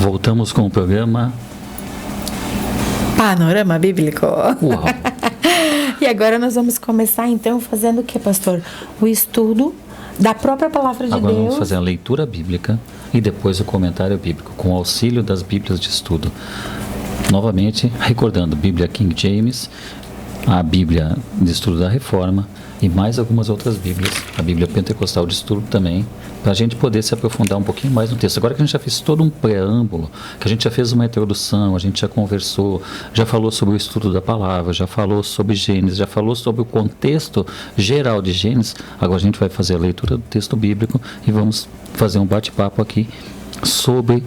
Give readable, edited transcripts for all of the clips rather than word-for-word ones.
Voltamos com o programa Panorama Bíblico. Uau! E agora nós vamos começar então fazendo o que, pastor? O estudo da própria palavra de Agora Deus. vamos fazer a leitura bíblica e depois o comentário bíblico, com o auxílio das Bíblias de estudo. Novamente, recordando, Bíblia King James, a Bíblia de Estudo da Reforma e mais algumas outras Bíblias, a Bíblia Pentecostal de Estudo também, para a gente poder se aprofundar um pouquinho mais no texto. Agora que a gente já fez todo um preâmbulo, que a gente já fez uma introdução, a gente já conversou, já falou sobre o estudo da palavra, já falou sobre Gênesis, já falou sobre o contexto geral de Gênesis, agora a gente vai fazer a leitura do texto bíblico e vamos fazer um bate-papo aqui sobre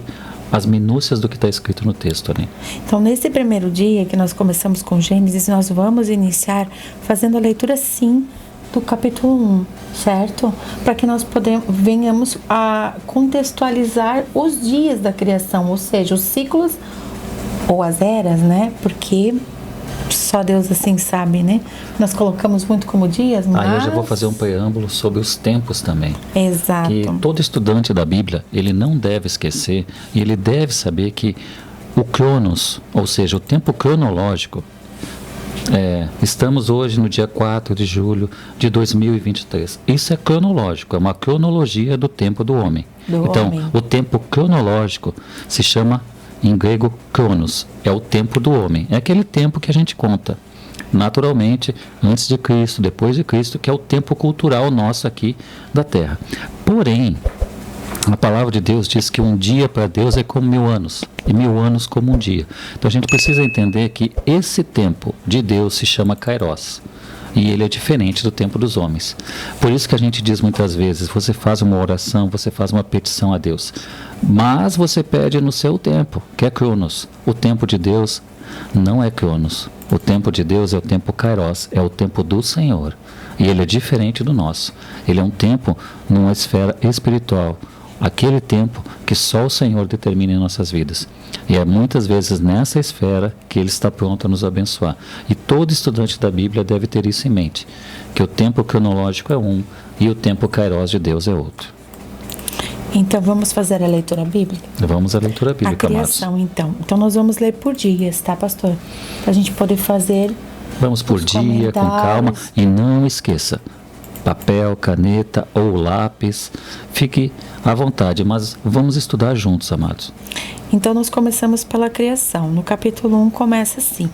as minúcias do que está escrito no texto, né? Então, nesse primeiro dia que nós começamos com Gênesis, nós vamos iniciar fazendo a leitura, sim, do capítulo 1, certo? Para que nós venhamos a contextualizar os dias da criação, ou seja, os ciclos ou as eras, né? Porque só Deus assim sabe, né? Nós colocamos muito como dias, mas... Aí eu já vou fazer um preâmbulo sobre os tempos também. Exato. Que todo estudante da Bíblia, ele não deve esquecer e ele deve saber que o Cronos, ou seja, o tempo cronológico, estamos hoje no dia 4 de julho de 2023. Isso é cronológico, é uma cronologia do tempo do homem. Então, o tempo cronológico se chama, em grego, Cronos, é o tempo do homem. É aquele tempo que a gente conta naturalmente, antes de Cristo, depois de Cristo, que é o tempo cultural nosso aqui da Terra. Porém, a palavra de Deus diz que um dia para Deus é como 1000 anos, e 1000 anos como um dia. Então a gente precisa entender que esse tempo de Deus se chama Kairos, e ele é diferente do tempo dos homens. Por isso que a gente diz muitas vezes, você faz uma oração, você faz uma petição a Deus, mas você pede no seu tempo, que é Cronos. O tempo de Deus não é Cronos. O tempo de Deus é o tempo Kairos, é o tempo do Senhor. E ele é diferente do nosso. Ele é um tempo numa esfera espiritual. Aquele tempo que só o Senhor determina em nossas vidas. E é muitas vezes nessa esfera que Ele está pronto a nos abençoar. E todo estudante da Bíblia deve ter isso em mente, que o tempo cronológico é um e o tempo Kairos de Deus é outro. Então vamos fazer a leitura bíblica? Vamos à leitura bíblica, a criação, então. Então nós vamos ler por dias, tá, pastor? Para a gente poder fazer... Vamos por dia, com calma, e não esqueça, papel, caneta ou lápis, fique à vontade, mas vamos estudar juntos, amados. Então nós começamos pela criação. No capítulo 1 começa assim: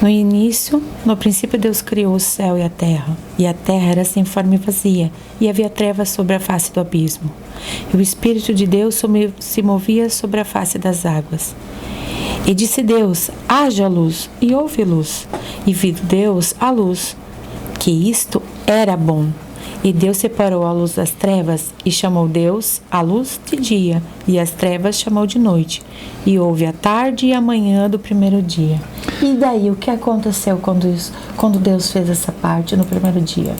no início, no princípio Deus criou o céu e a terra era sem forma e vazia, e havia trevas sobre a face do abismo. E o Espírito de Deus se movia sobre a face das águas. E disse Deus: haja luz, e houve luz. E viu Deus a luz, que isto era bom. E Deus separou a luz das trevas, e chamou Deus a luz de dia, e as trevas chamou de noite. E houve a tarde e a manhã do primeiro dia. E daí, o que aconteceu quando Deus fez essa parte no primeiro dia?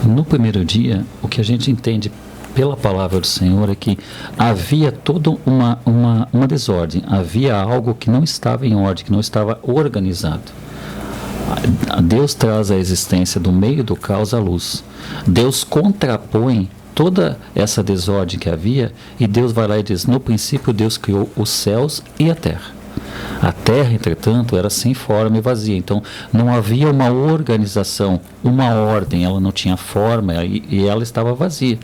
No primeiro dia, o que a gente entende pela palavra do Senhor é que havia toda uma desordem, havia algo que não estava em ordem, que não estava organizado. Deus traz a existência do meio do caos à luz. Deus contrapõe toda essa desordem que havia e Deus vai lá e diz: no princípio Deus criou os céus e a terra. A terra, entretanto, era sem forma e vazia, então não havia uma organização, uma ordem, ela não tinha forma e ela estava vazia.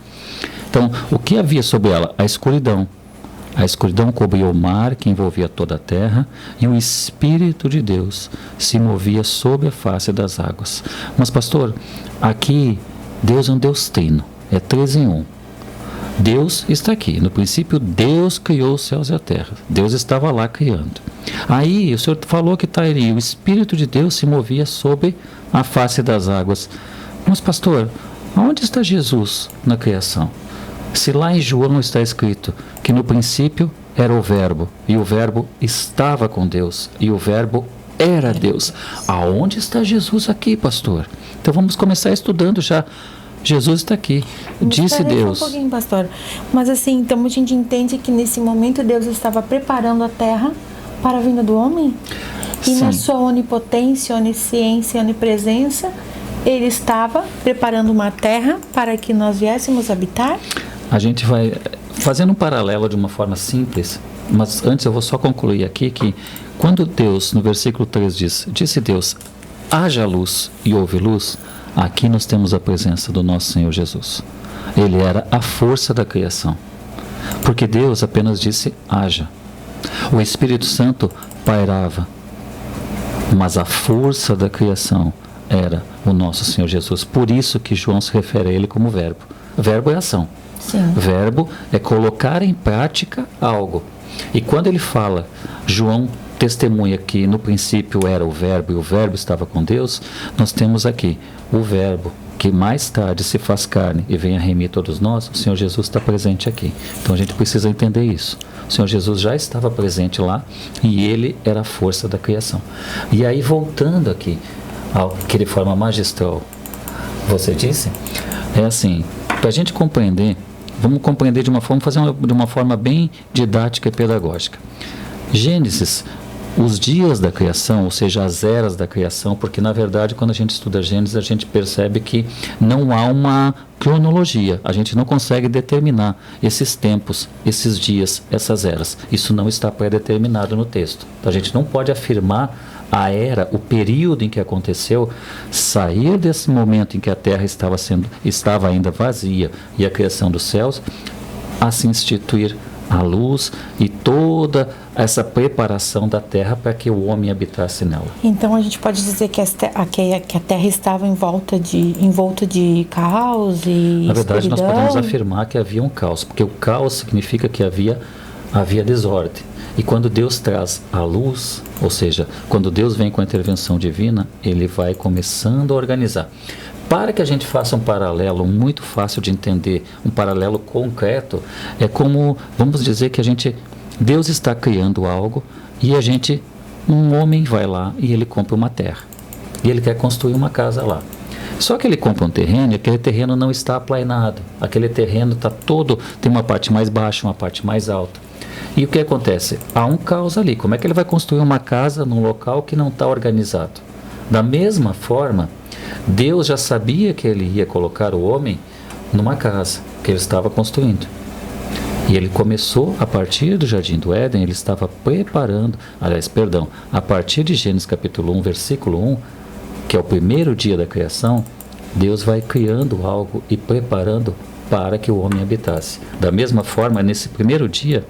Então, o que havia sobre ela? A escuridão. A escuridão cobria o mar que envolvia toda a terra e o Espírito de Deus se movia sobre a face das águas. Mas, pastor, aqui Deus é um Deus trino, é 3 em 1. Deus está aqui. No princípio, Deus criou os céus e a terra. Deus estava lá criando. Aí, o Senhor falou que está ali. O Espírito de Deus se movia sobre a face das águas. Mas, pastor, onde está Jesus na criação? Se lá em João está escrito que no princípio era o Verbo, e o Verbo estava com Deus, e o Verbo era Deus. Aonde está Jesus aqui, pastor? Então vamos começar estudando já. Jesus está aqui, disse Deus. Um pouquinho, pastor. Mas assim, então a gente entende que nesse momento Deus estava preparando a terra para a vinda do homem? E Sim. Na sua onipotência, onisciência, onipresença, Ele estava preparando uma terra para que nós viéssemos habitar? A gente vai Fazendo um paralelo de uma forma simples, mas antes eu vou só concluir aqui que quando Deus, no versículo 3 disse Deus, haja luz e houve luz, aqui nós temos a presença do nosso Senhor Jesus. Ele era a força da criação, porque Deus apenas disse haja. O Espírito Santo pairava, mas a força da criação era o nosso Senhor Jesus. Por isso que João se refere a ele como verbo. Verbo é ação. Sim. Verbo é colocar em prática algo. E quando ele fala, João testemunha que no princípio era o verbo e o verbo estava com Deus, nós temos aqui o verbo que mais tarde se faz carne e vem a remir todos nós, o Senhor Jesus está presente aqui. Então a gente precisa entender isso. O Senhor Jesus já estava presente lá e ele era a força da criação. E aí voltando aqui, que de forma magistral você disse, é assim, para a gente compreender, vamos compreender de uma forma, de uma forma bem didática e pedagógica. Gênesis, os dias da criação, ou seja, as eras da criação, porque na verdade quando a gente estuda Gênesis a gente percebe que não há uma cronologia, a gente não consegue determinar esses tempos, esses dias, essas eras. Isso não está pré-determinado no texto. Então, a gente não pode afirmar a era, o período em que aconteceu, sair desse momento em que a terra estava ainda vazia e a criação dos céus, a se instituir a luz e toda essa preparação da terra para que o homem habitasse nela. Então a gente pode dizer que a terra estava envolta de caos e na verdade escuridão. Nós podemos afirmar que havia um caos, porque o caos significa que havia desordem. E quando Deus traz a luz, ou seja, quando Deus vem com a intervenção divina, ele vai começando a organizar. Para que a gente faça um paralelo muito fácil de entender, um paralelo concreto, é como, vamos dizer que Deus está criando algo e um homem vai lá e ele compra uma terra. E ele quer construir uma casa lá. Só que ele compra um terreno e aquele terreno não está aplainado. Aquele terreno tem uma parte mais baixa, uma parte mais alta. E o que acontece? Há um caos ali. Como é que ele vai construir uma casa num local que não está organizado? Da mesma forma, Deus já sabia que ele ia colocar o homem numa casa que ele estava construindo. E ele começou, a partir do Jardim do Éden, ele estava preparando, a partir de Gênesis capítulo 1, versículo 1, que é o primeiro dia da criação, Deus vai criando algo e preparando para que o homem habitasse. Da mesma forma, nesse primeiro dia,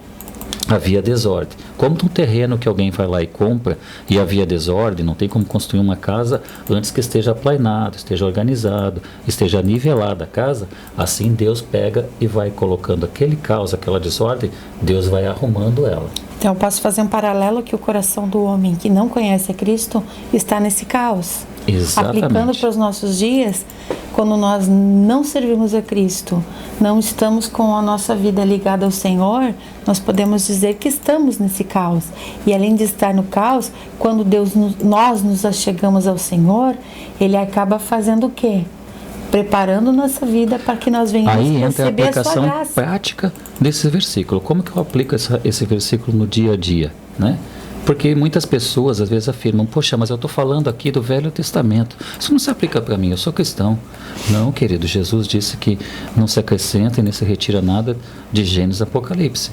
havia desordem. Como num terreno que alguém vai lá e compra e havia desordem, não tem como construir uma casa antes que esteja aplainado, esteja organizado, esteja nivelada a casa. Assim Deus pega e vai colocando aquele caos, aquela desordem, Deus vai arrumando ela. Então eu posso fazer um paralelo que o coração do homem que não conhece a Cristo está nesse caos. Exatamente. Aplicando para os nossos dias, quando nós não servimos a Cristo, não estamos com a nossa vida ligada ao Senhor, nós podemos dizer que estamos nesse caos. E além de estar no caos, quando nós nos achegamos ao Senhor, Ele acaba fazendo o quê? Preparando nossa vida para que nós venhamos receber a sua graça. Aí entra a aplicação prática desse versículo. Como que eu aplico esse versículo no dia a dia, né? Porque muitas pessoas às vezes afirmam, poxa, mas eu estou falando aqui do Velho Testamento, isso não se aplica para mim, eu sou cristão. Não, querido, Jesus disse que não se acrescenta e nem se retira nada de Gênesis e Apocalipse.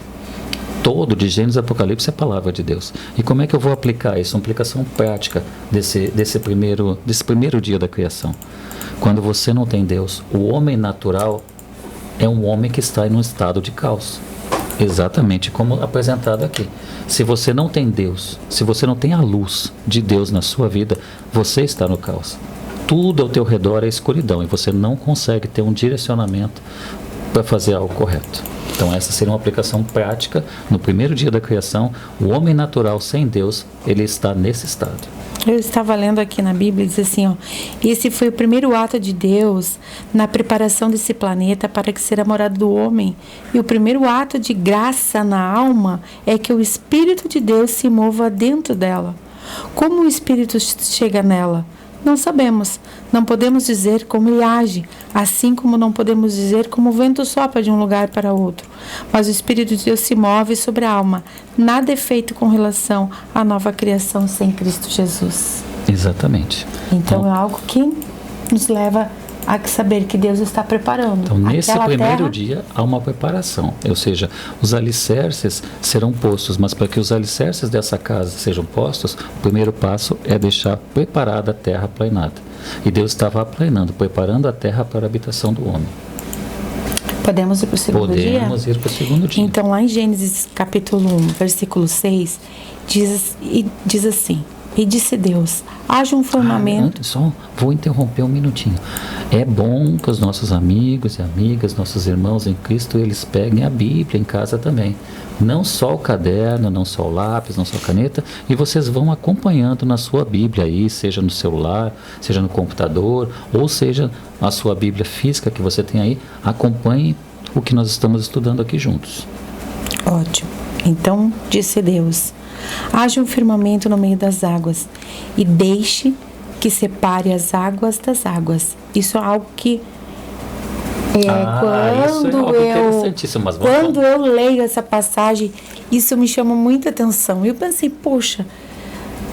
Todo de Gênesis e Apocalipse é a palavra de Deus. E como é que eu vou aplicar isso? Uma aplicação prática desse primeiro dia da criação. Quando você não tem Deus, o homem natural é um homem que está em um estado de caos. Exatamente como apresentado aqui. Se você não tem Deus, se você não tem a luz de Deus na sua vida, você está no caos. Tudo ao teu redor é escuridão e você não consegue ter um direcionamento para fazer algo correto. Então essa seria uma aplicação prática. No primeiro dia da criação, o homem natural sem Deus, ele está nesse estado. Eu estava lendo aqui na Bíblia, diz assim, esse foi o primeiro ato de Deus na preparação desse planeta para que seja a morada do homem. E o primeiro ato de graça na alma é que o Espírito de Deus se mova dentro dela. Como o Espírito chega nela? Não sabemos. Não podemos dizer como ele age, assim como não podemos dizer como o vento sopra de um lugar para outro. Mas o Espírito de Deus se move sobre a alma. Nada é feito com relação à nova criação sem Cristo Jesus. Exatamente. Então é algo que nos leva há que saber que Deus está preparando. Então, nesse primeiro terra, dia, há uma preparação. Ou seja, os alicerces serão postos, mas para que os alicerces dessa casa sejam postos, o primeiro passo é deixar preparada a terra aplanada. E Deus estava aplanando, preparando a terra para a habitação do homem. Podemos ir para o segundo dia? Podemos ir para o segundo dia. Então, lá em Gênesis capítulo 1, versículo 6, diz assim: E disse Deus, haja um firmamento... Só vou interromper um minutinho. É bom que os nossos amigos e amigas, nossos irmãos em Cristo, eles peguem a Bíblia em casa também. Não só o caderno, não só o lápis, não só a caneta, e vocês vão acompanhando na sua Bíblia aí, seja no celular, seja no computador, ou seja a sua Bíblia física que você tem aí, acompanhe o que nós estamos estudando aqui juntos. Ótimo. Então, disse Deus, haja um firmamento no meio das águas e deixe que separe as águas das águas. Isso é algo que quando eu leio essa passagem, isso me chama muita atenção. Eu pensei, poxa,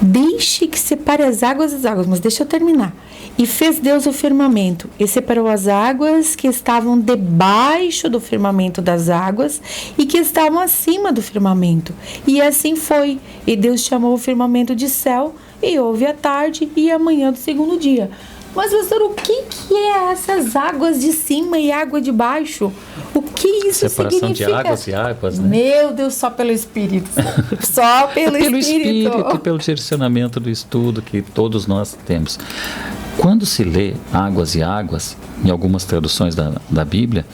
deixe que separe as águas das águas, mas deixa eu terminar. E fez Deus o firmamento, e separou as águas que estavam debaixo do firmamento das águas e que estavam acima do firmamento. E assim foi. E Deus chamou o firmamento de céu, e houve a tarde e a manhã do segundo dia. Mas, pastor, o que é essas águas de cima e água de baixo? O que isso Separação significa? De águas e águas, né? Meu Deus, só pelo Espírito. Só pelo Espírito. E pelo direcionamento do estudo que todos nós temos. Quando se lê águas e águas, em algumas traduções da Bíblia,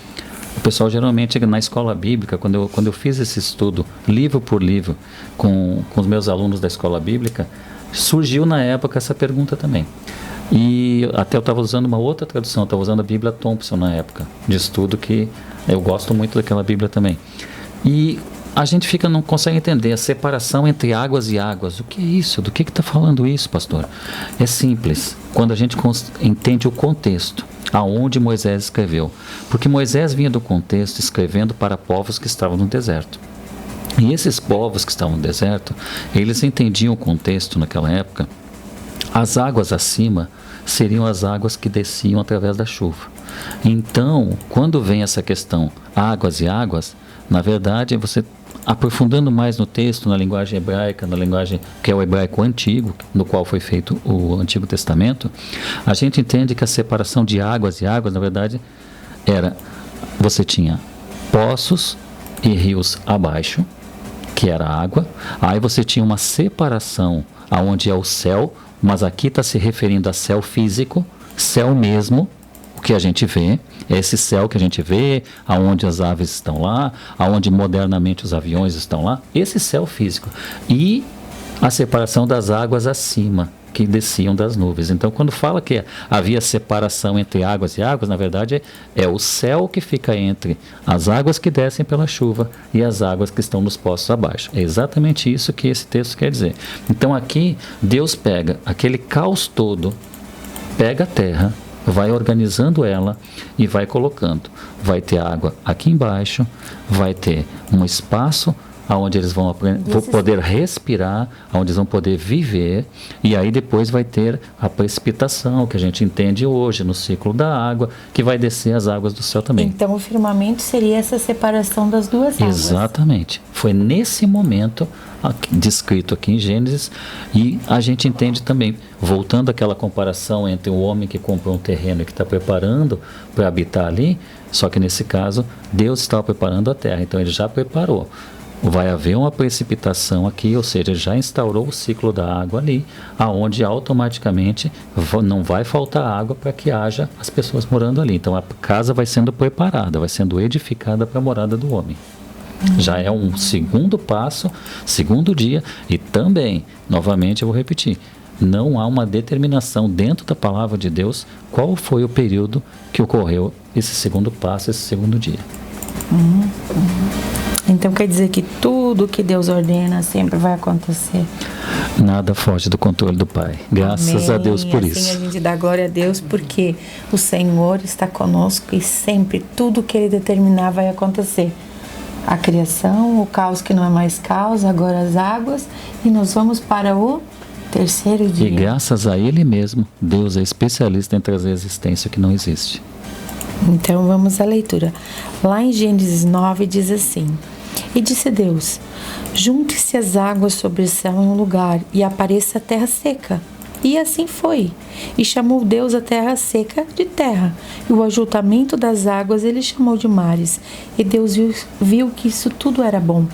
o pessoal geralmente na escola bíblica, quando eu fiz esse estudo, livro por livro, com os meus alunos da escola bíblica, surgiu na época essa pergunta também. E até eu estava usando uma outra tradução, eu estava usando a Bíblia Thompson na época, de estudo, que eu gosto muito daquela Bíblia também. E a gente não consegue entender a separação entre águas e águas. O que é isso? Do que está falando isso, pastor? É simples, quando a gente entende o contexto, aonde Moisés escreveu. Porque Moisés vinha do contexto escrevendo para povos que estavam no deserto. E esses povos que estavam no deserto, eles entendiam o contexto naquela época. As águas acima seriam as águas que desciam através da chuva. Então, quando vem essa questão águas e águas, na verdade, você aprofundando mais no texto, na linguagem hebraica, na linguagem que é o hebraico antigo, no qual foi feito o Antigo Testamento, a gente entende que a separação de águas e águas, na verdade, você tinha poços e rios abaixo, que era água, aí você tinha uma separação aonde é o céu, mas aqui está se referindo a céu físico, céu mesmo, o que a gente vê, é esse céu que a gente vê, aonde as aves estão lá, aonde modernamente os aviões estão lá, esse céu físico. E a separação das águas acima, que desciam das nuvens. Então, quando fala que havia separação entre águas e águas, na verdade é o céu que fica entre as águas que descem pela chuva e as águas que estão nos poços abaixo. É exatamente isso que esse texto quer dizer. Então, aqui, Deus pega aquele caos todo, pega a terra, vai organizando ela e vai colocando. Vai ter água aqui embaixo, vai ter um espaço onde eles vão poder respirar, onde eles vão poder viver, e aí depois vai ter a precipitação, que a gente entende hoje no ciclo da água, que vai descer as águas do céu também. Então o firmamento seria essa separação das duas águas. Exatamente. Foi nesse momento descrito aqui em Gênesis, e a gente entende também, voltando àquela comparação entre o homem que comprou um terreno e que está preparando para habitar ali, só que nesse caso Deus estava preparando a terra, então ele já preparou. Vai haver uma precipitação aqui, ou seja, já instaurou o ciclo da água ali, aonde automaticamente não vai faltar água para que haja as pessoas morando ali. Então a casa vai sendo preparada, vai sendo edificada para a morada do homem. Já é um segundo passo, segundo dia, e também, novamente eu vou repetir, não há uma determinação dentro da palavra de Deus qual foi o período que ocorreu esse segundo passo, esse segundo dia. Então quer dizer que tudo que Deus ordena sempre vai acontecer. Nada foge do controle do Pai. Graças a Deus por isso. Assim a gente dá glória a Deus porque o Senhor está conosco e sempre tudo que Ele determinar vai acontecer. A criação, o caos que não é mais caos, agora as águas, e nós vamos para o terceiro dia. E graças a Ele mesmo, Deus é especialista em trazer existência que não existe. Então vamos à leitura. Lá em Gênesis 9 diz assim: E disse Deus: Junte-se as águas sobre o céu em um lugar, e apareça a terra seca. E assim foi. E chamou Deus a terra seca de terra, e o ajuntamento das águas ele chamou de mares. E Deus viu que isso tudo era bom.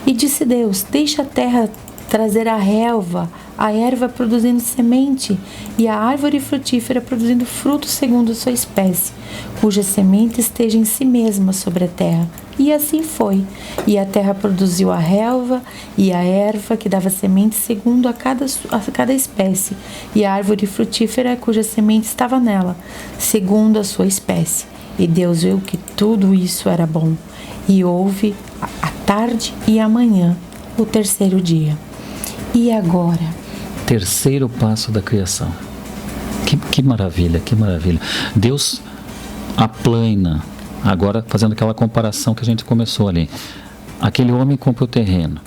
E disse Deus: Deixa a terra trazer a relva, a erva produzindo semente, e a árvore frutífera produzindo fruto segundo sua espécie, cuja semente esteja em si mesma sobre a terra. E assim foi. E a terra produziu a relva e a erva, que dava semente segundo a cada espécie, e a árvore frutífera, cuja semente estava nela, segundo a sua espécie. E Deus viu que tudo isso era bom. E houve a tarde e a manhã, o terceiro dia. E agora? Terceiro passo da criação. Que maravilha, que maravilha. Deus aplana, agora fazendo aquela comparação que a gente começou ali. Aquele homem compra o terreno,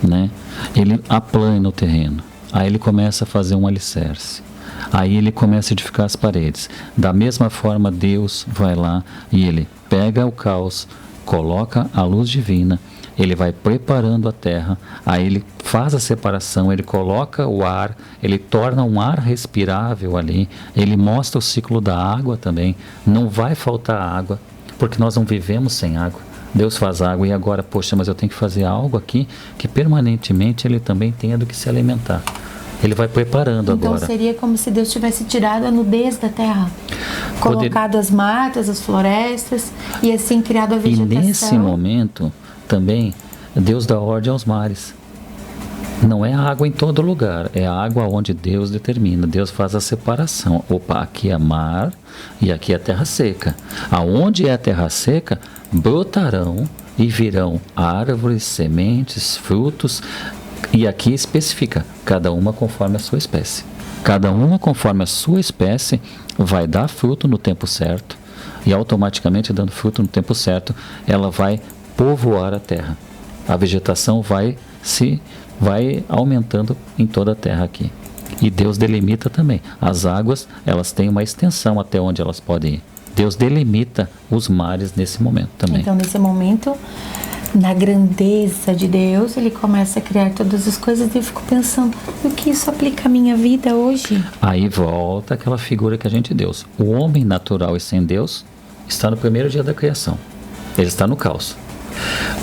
né? Ele aplana o terreno. Aí ele começa a fazer um alicerce. Aí ele começa a edificar as paredes. Da mesma forma, Deus vai lá e ele pega o caos, coloca a luz divina, ele vai preparando a terra, aí ele faz a separação, ele coloca o ar, ele torna um ar respirável ali, ele mostra o ciclo da água também, não vai faltar água, porque nós não vivemos sem água. Deus faz água e agora, poxa, mas eu tenho que fazer algo aqui que permanentemente ele também tenha do que se alimentar. Ele vai preparando então, agora. Então seria como se Deus tivesse tirado a nudez da terra, colocado as matas, as florestas e assim criado a vegetação. E nesse momento também Deus dá ordem aos mares. Não é a água em todo lugar, é a água onde Deus determina. Deus faz a separação. Opa, aqui é mar e aqui é terra seca. Aonde é terra seca, brotarão e virão árvores, sementes, frutos. E aqui especifica, cada uma conforme a sua espécie. Cada uma conforme a sua espécie vai dar fruto no tempo certo. E automaticamente, dando fruto no tempo certo, ela vai povoar a terra. A vegetação vai aumentando em toda a terra aqui. E Deus delimita também. As águas, elas têm uma extensão até onde elas podem ir. Deus delimita os mares nesse momento também. Então, nesse momento, na grandeza de Deus, ele começa a criar todas as coisas e eu fico pensando, o que isso aplica à minha vida hoje? Aí volta aquela figura que a gente deu. O homem natural e sem Deus está no primeiro dia da criação. Ele está no caos.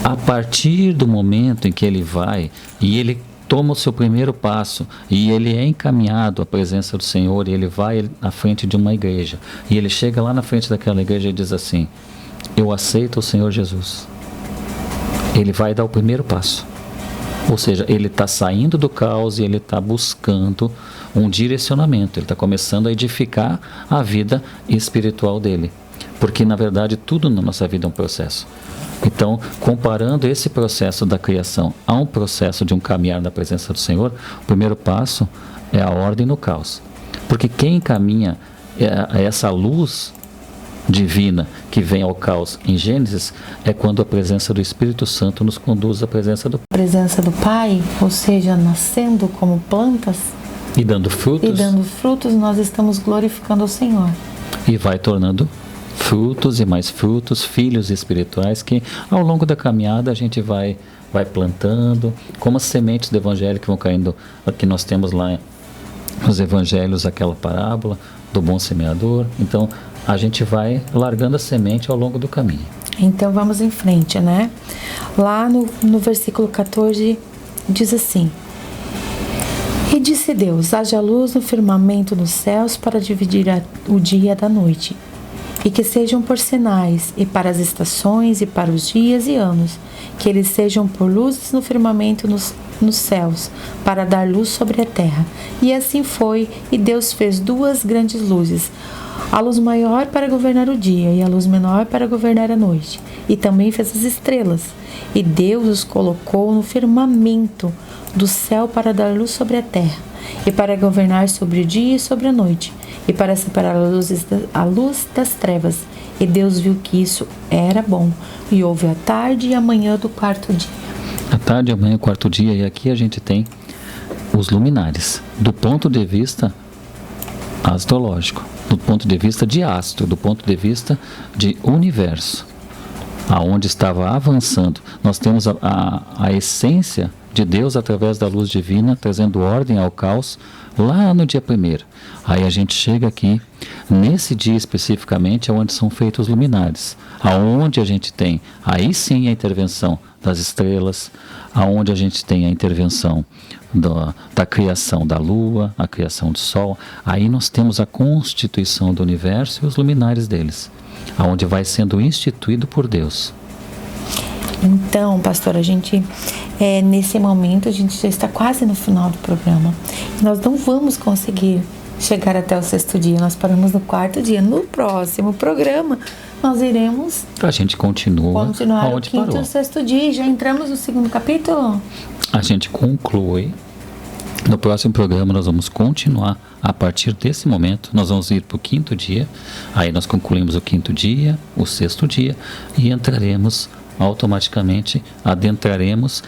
A partir do momento em que ele vai e ele toma o seu primeiro passo e ele é encaminhado à presença do Senhor, e ele vai à frente de uma igreja e ele chega lá na frente daquela igreja e diz assim: eu aceito o Senhor Jesus. Ele vai dar o primeiro passo. Ou seja, ele está saindo do caos e ele está buscando um direcionamento. Ele está começando a edificar a vida espiritual dele. Porque, na verdade, tudo na nossa vida é um processo. Então, comparando esse processo da criação a um processo de um caminhar na presença do Senhor, o primeiro passo é a ordem no caos. Porque quem caminha essa luz divina que vem ao caos em Gênesis é quando a presença do Espírito Santo nos conduz à presença do Pai, ou seja, nascendo como plantas e dando frutos, nós estamos glorificando ao Senhor. E vai tornando frutos e mais frutos, filhos espirituais que ao longo da caminhada a gente vai plantando, como as sementes do evangelho que vão caindo, que nós temos lá nos evangelhos, aquela parábola do bom semeador. Então a gente vai largando a semente ao longo do caminho. Então vamos em frente, né? Lá no versículo 14 diz assim: E disse Deus: haja luz no firmamento dos céus para dividir o dia da noite, e que sejam por sinais, e para as estações, e para os dias e anos, que eles sejam por luzes no firmamento nos céus, para dar luz sobre a terra. E assim foi, e Deus fez duas grandes luzes, a luz maior para governar o dia, e a luz menor para governar a noite. E também fez as estrelas. E Deus os colocou no firmamento do céu para dar luz sobre a terra, e para governar sobre o dia e sobre a noite, e para separar a luz das trevas. E Deus viu que isso era bom. E houve a tarde e a manhã do quarto dia. A tarde, a manhã, o quarto dia. E aqui a gente tem os luminares, do ponto de vista astrológico, do ponto de vista de astro, do ponto de vista de universo, aonde estava avançando. Nós temos a essência de Deus através da luz divina, trazendo ordem ao caos, lá no dia 1º. Aí a gente chega aqui, nesse dia especificamente, onde são feitos os luminares, aonde a gente tem, aí sim, a intervenção das estrelas, aonde a gente tem a intervenção da criação da Lua, a criação do Sol. Aí nós temos a constituição do universo e os luminares deles, aonde vai sendo instituído por Deus. Então, pastor, a gente, nesse momento, a gente já está quase no final do programa. Nós não vamos conseguir chegar até o 6º dia, nós paramos no 4º dia. No próximo programa, nós iremos... A gente continuar o 5º e o 6º dia. Já entramos no 2º capítulo? A gente conclui. No próximo programa nós vamos continuar a partir desse momento. Nós vamos ir para o 5º dia. Aí nós concluímos o 5º dia, o 6º dia e entraremos automaticamente, adentraremos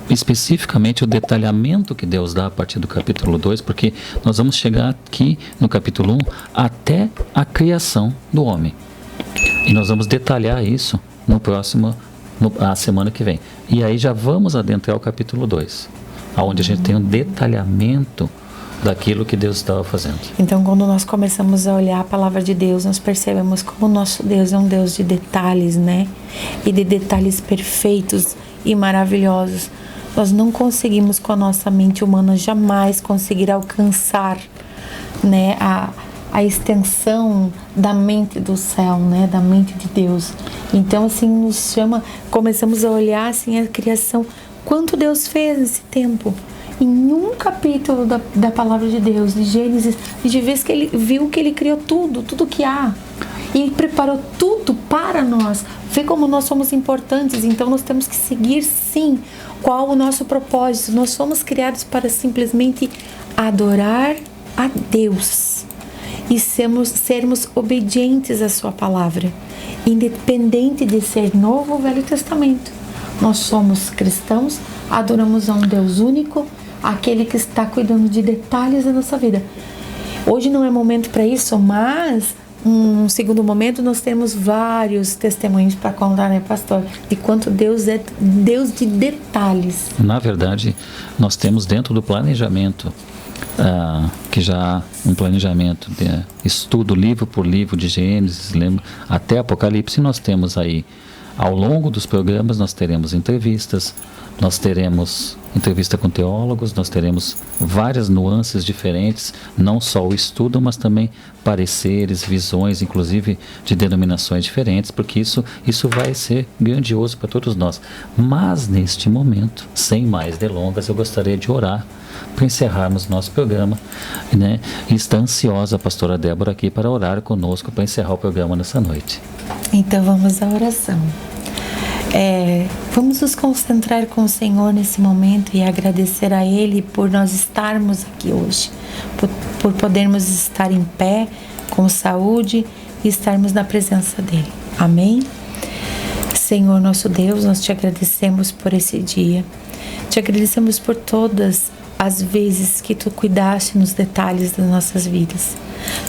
especificamente o detalhamento que Deus dá a partir do capítulo 2, porque nós vamos chegar aqui no capítulo 1 até a criação do homem. E nós vamos detalhar isso a semana que vem. E aí já vamos adentrar o capítulo 2, onde a gente tem um detalhamento daquilo que Deus estava fazendo. Então, quando nós começamos a olhar a palavra de Deus, nós percebemos como o nosso Deus é um Deus de detalhes, né? E de detalhes perfeitos e maravilhosos. Nós não conseguimos, com a nossa mente humana, jamais conseguir alcançar, né, a extensão da mente do céu, né, da mente de Deus. Então, assim, nos chama, começamos a olhar, assim, a criação, quanto Deus fez nesse tempo. Em um capítulo da palavra de Deus, de Gênesis, de vez que ele viu que ele criou tudo que há. E preparou tudo para nós. Vê como nós somos importantes. Então nós temos que seguir, sim, qual o nosso propósito. Nós somos criados para simplesmente adorar a Deus e sermos obedientes à sua palavra, independente de ser Novo ou Velho Testamento. Nós somos cristãos, adoramos a um Deus único, aquele que está cuidando de detalhes da nossa vida. Hoje não é momento para isso, mas um segundo momento nós temos vários testemunhos para contar, né, pastor? De quanto Deus é Deus de detalhes. Na verdade, nós temos dentro do planejamento, que já há um planejamento de estudo livro por livro de Gênesis, até Apocalipse. Nós temos aí, ao longo dos programas, nós teremos entrevistas, nós teremos entrevista com teólogos, nós teremos várias nuances diferentes, não só o estudo, mas também pareceres, visões, inclusive de denominações diferentes, porque isso vai ser grandioso para todos nós. Mas neste momento, sem mais delongas, eu gostaria de orar para encerrarmos nosso programa, né? E está ansiosa a pastora Débora aqui para orar conosco para encerrar o programa nessa noite. Então vamos à oração. Vamos nos concentrar com o Senhor nesse momento e agradecer a Ele por nós estarmos aqui hoje, por podermos estar em pé, com saúde e estarmos na presença dEle. Amém? Senhor nosso Deus, nós te agradecemos por esse dia, te agradecemos por todas as vezes que Tu cuidaste nos detalhes das nossas vidas.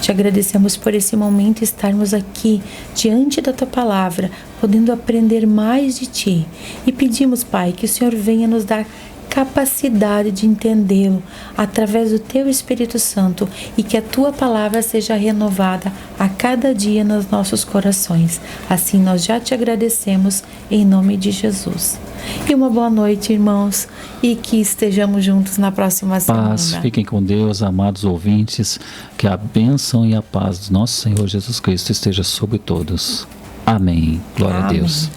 Te agradecemos por esse momento estarmos aqui diante da Tua palavra, podendo aprender mais de Ti. E pedimos, Pai, que o Senhor venha nos dar capacidade de entendê-lo através do Teu Espírito Santo e que a Tua palavra seja renovada a cada dia nos nossos corações. Assim nós já Te agradecemos em nome de Jesus. E uma boa noite, irmãos, e que estejamos juntos na próxima semana. Paz, fiquem com Deus, amados ouvintes, que a bênção e a paz do nosso Senhor Jesus Cristo esteja sobre todos. Amém. Glória a Deus.